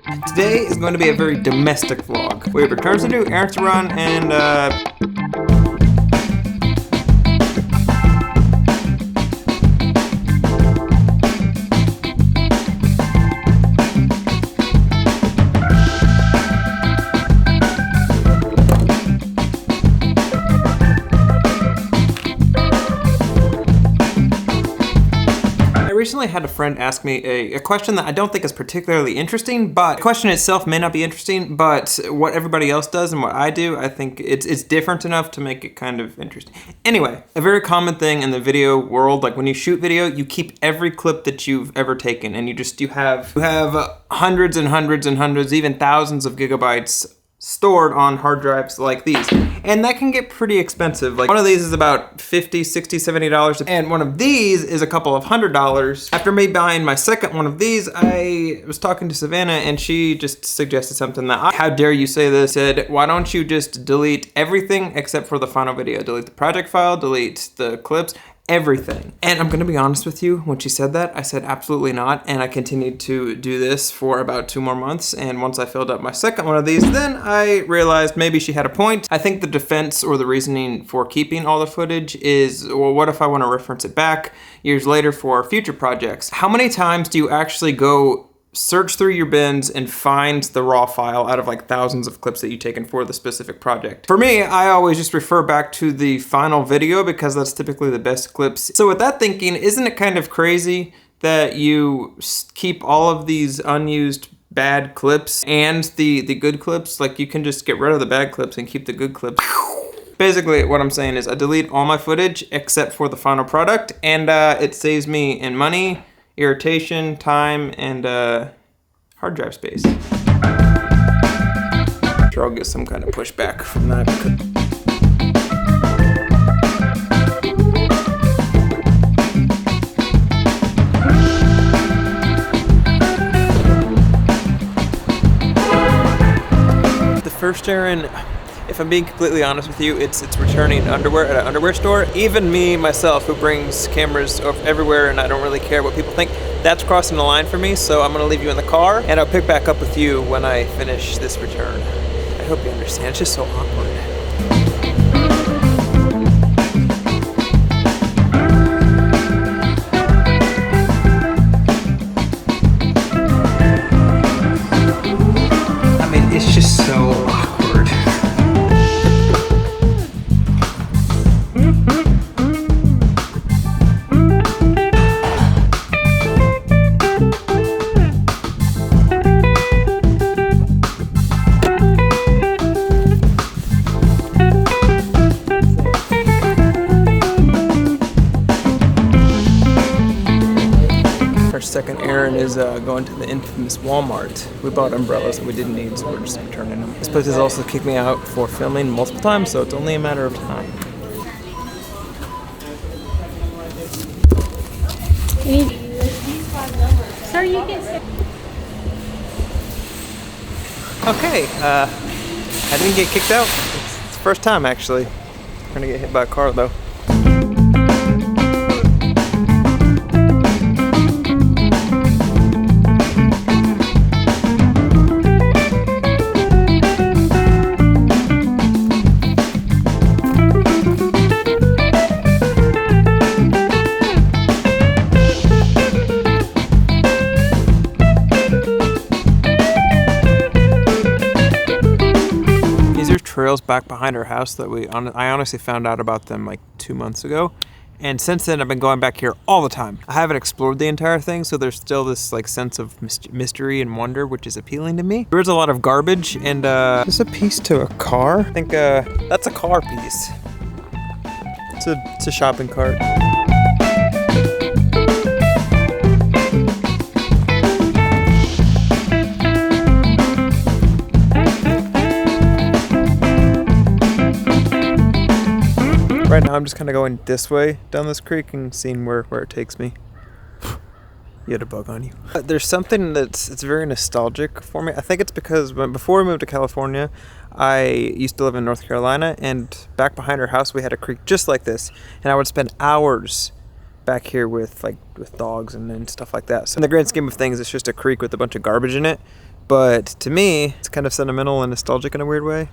Today is going to be a very domestic vlog. We have returns to do, errands to run, and I recently had a friend ask me a question that I don't think is particularly interesting, but the question itself may not be interesting, but what everybody else does and what I do, I think it's different enough to make it kind of interesting. Anyway, a very common thing in the video world, like when you shoot video, you keep every clip that you've ever taken, and you have hundreds and hundreds and hundreds, even thousands of gigabytes stored on hard drives like these. And that can get pretty expensive. Like one of these is about $50, $60, $70, and one of these is a couple of $100. After me buying my second one of these, I was talking to Savannah and she just suggested something that how dare you say this, said, why don't you just delete everything except for the final video? Delete the project file, delete the clips, everything. And I'm gonna be honest with you, when she said that, I said absolutely not, and I continued to do this for about 2 more months, and once I filled up my second one of these, then I realized maybe she had a point. I think the defense or the reasoning for keeping all the footage is, well, what if I wanna reference it back years later for future projects? How many times do you actually go search through your bins and find the raw file out of like thousands of clips that you've taken for the specific project? For me, I always just refer back to the final video because that's typically the best clips. So with that thinking, isn't it kind of crazy that you keep all of these unused bad clips and the good clips? Like you can just get rid of the bad clips and keep the good clips. Basically, what I'm saying is I delete all my footage except for the final product, and it saves me in money, irritation, time, and hard drive space. Sure, I'll get some kind of pushback from that. The first errand, if I'm being completely honest with you, it's returning underwear at an underwear store. Even me, myself, who brings cameras everywhere and I don't really care what people think, that's crossing the line for me, so I'm gonna leave you in the car and I'll pick back up with you when I finish this return. I hope you understand, it's just so awkward. I mean, it's just so awkward. Second errand is going to the infamous Walmart. We bought umbrellas that we didn't need, so we're just returning them. This place has also kicked me out for filming multiple times, so it's only a matter of time. Sir, you can sit. Okay, I didn't get kicked out. It's the first time, actually. I'm gonna get hit by a car, though. Trails back behind our house that I honestly found out about them like 2 months ago, and since then I've been going back here all the time. I haven't explored the entire thing, so there's still this like sense of mystery and wonder, which is appealing to me. There's a lot of garbage, and there's a piece to a car. I think that's a car piece. It's a shopping cart. Right now I'm just kind of going this way down this creek and seeing where it takes me. You had a bug on you. There's something it's very nostalgic for me. I think it's because before we moved to California, I used to live in North Carolina, and back behind our house we had a creek just like this, and I would spend hours back here with dogs and stuff like that. So in the grand scheme of things, it's just a creek with a bunch of garbage in it. but to me, it's kind of sentimental and nostalgic in a weird way.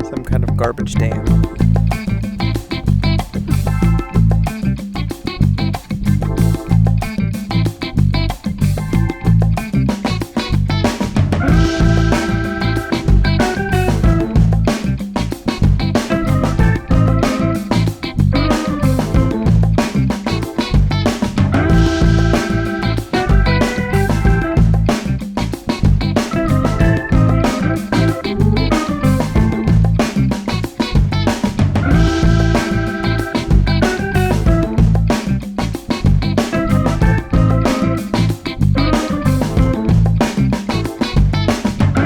Some kind of garbage dam.